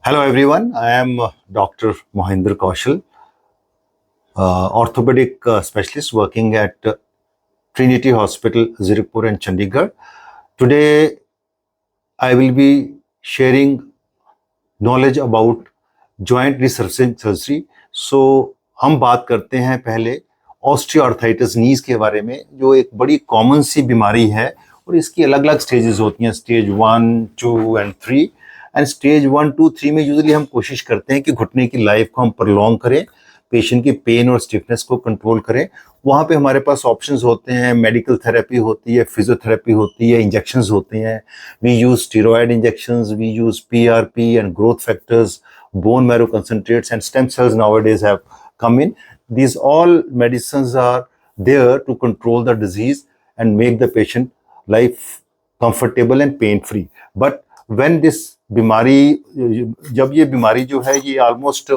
Hello everyone, I am Dr. Mohinder Kaushal, orthopedic specialist working at Trinity Hospital, Zirikpur and Chandigarh. Today I will be sharing knowledge about joint resurfacing surgery. So हम बात करते हैं पहले osteoarthritis नीज के बारे में, जो एक बड़ी कॉमन सी बीमारी है और इसकी अलग अलग स्टेजेस होती हैं, स्टेज 1, 2 एंड 3। एंड स्टेज 1, 2, 3 में यूजुअली हम कोशिश करते हैं कि घुटने की लाइफ को हम प्रलॉन्ग करें, पेशेंट की पेन और स्टिफनेस को कंट्रोल करें। वहाँ पे हमारे पास ऑप्शंस होते हैं, मेडिकल थेरेपी होती है, फिजियोथेरेपी होती है, इंजेक्शंस होते हैं। We use steroid injections, we use PRP and growth factors, bone marrow concentrates and stem cells nowadays have come in. These all medicines are there to control the disease and make the patient life comfortable and pain free. But when this बीमारी, जब ये बीमारी जो है ये almost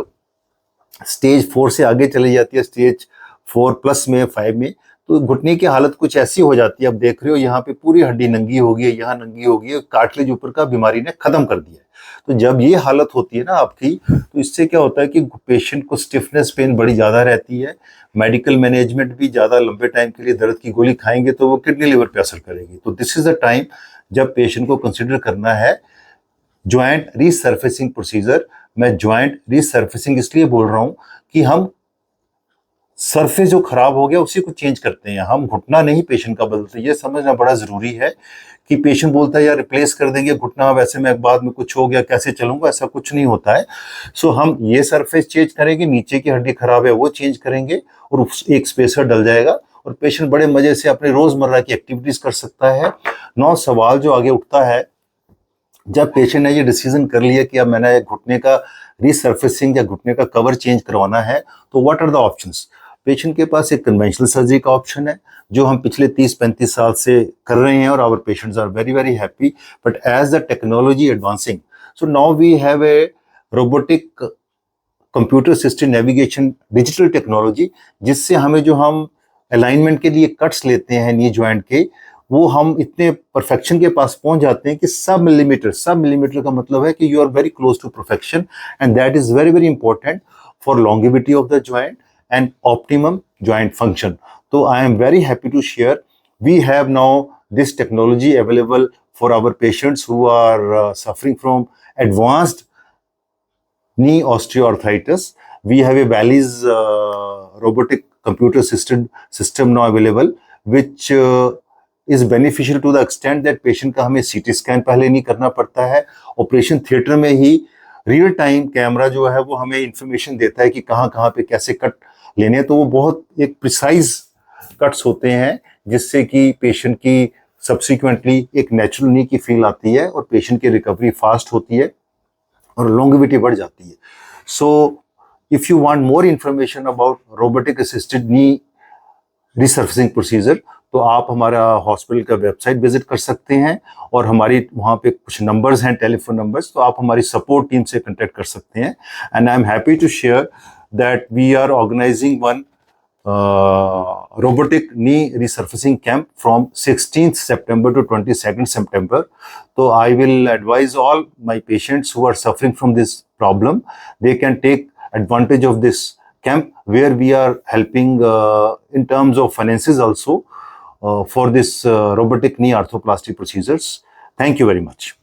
stage 4 से आगे चली जाती है, स्टेज 4+ में, 5 में, तो घुटने की हालत कुछ ऐसी हो जाती है। अब देख रहे हो यहाँ पे पूरी हड्डी नंगी हो गई है, यहाँ नंगी हो गई है, कार्टिलेज ऊपर का बीमारी ने खत्म कर दिया है। तो जब ये हालत होती है ना आपकी, तो इससे क्या होता है कि पेशेंट को स्टिफनेस, पेन बड़ी ज़्यादा रहती है। मेडिकल मैनेजमेंट भी ज़्यादा लंबे टाइम के लिए दर्द की गोली खाएंगे तो वो किडनी लिवर पे असर करेगी। तो दिस इज द टाइम जब पेशेंट को कंसिडर करना है ज्वाइंट रीसर्फेसिंग प्रोसीजर। मैं ज्वाइंट रीसर्फेसिंग इसलिए बोल रहा हूं कि हम सरफेस जो खराब हो गया उसी को चेंज करते हैं, हम घुटना नहीं पेशेंट का बदलते। ये समझना बड़ा जरूरी है कि पेशेंट बोलता है यार रिप्लेस कर देंगे घुटना, वैसे में बाद में कुछ हो गया कैसे चलूंगा, ऐसा कुछ नहीं होता है। सो हम ये सरफेस चेंज करेंगे, नीचे की हड्डी खराब है वो चेंज करेंगे और एक स्पेसर डल जाएगा और पेशेंट बड़े मजे से अपने रोजमर्रा की एक्टिविटीज कर सकता है। नौ सवाल जो आगे उठता है, जब पेशेंट ने ये डिसीजन कर लिया कि अब मैंने घुटने का रीसर्फेसिंग या घुटने का कवर चेंज करवाना है, तो what are the options. Patient के पास एक कन्वेंशनल सर्जरी का ऑप्शन है जो हम पिछले 30-35 साल से कर रहे हैं और our patients are very very happy. But as the technology advancing, so now we have a robotic computer assisted navigation digital technology, जिससे हमें जो हम अलाइनमेंट के लिए कट्स लेते हैं नी ज्वाइंट के, वो हम इतने परफेक्शन के पास पहुंच जाते हैं कि सब मिलीमीटर का मतलब है कि you are very close to perfection, and that is very very important for longevity of the joint and optimum joint function. तो I am very happy to share we have now this technology available for our patients who are suffering from advanced knee osteoarthritis. We have a Bally's robotic computer assisted system now available, which is beneficial to the extent that patient का हमें CT scan पहले नहीं करना पड़ता है। Operation theatre में ही real time camera जो है वो हमें इंफॉर्मेशन देता है कि कहाँ कहाँ पे कैसे कट लेने हैं। तो वो बहुत एक प्रिसाइज कट्स होते हैं जिससे कि पेशेंट की सब्सिक्वेंटली एक नेचुरल नी की फील आती है और पेशेंट की रिकवरी फास्ट होती है और लॉन्गिविटी बढ़ जाती है। So if you want more information about robotic assisted knee resurfacing procedure, तो आप हमारा हॉस्पिटल का वेबसाइट विजिट कर सकते हैं और हमारी वहाँ पे कुछ नंबर्स हैं, टेलीफोन नंबर्स, तो आप हमारी सपोर्ट टीम से कांटेक्ट कर सकते हैं। And I am happy to share that we are organizing one robotic knee resurfacing camp from 16th September to 22nd September. So I will advise all my patients who are suffering from this problem, they can take advantage of this camp where we are helping in terms of finances also for this robotic knee arthroplasty procedures. Thank you very much.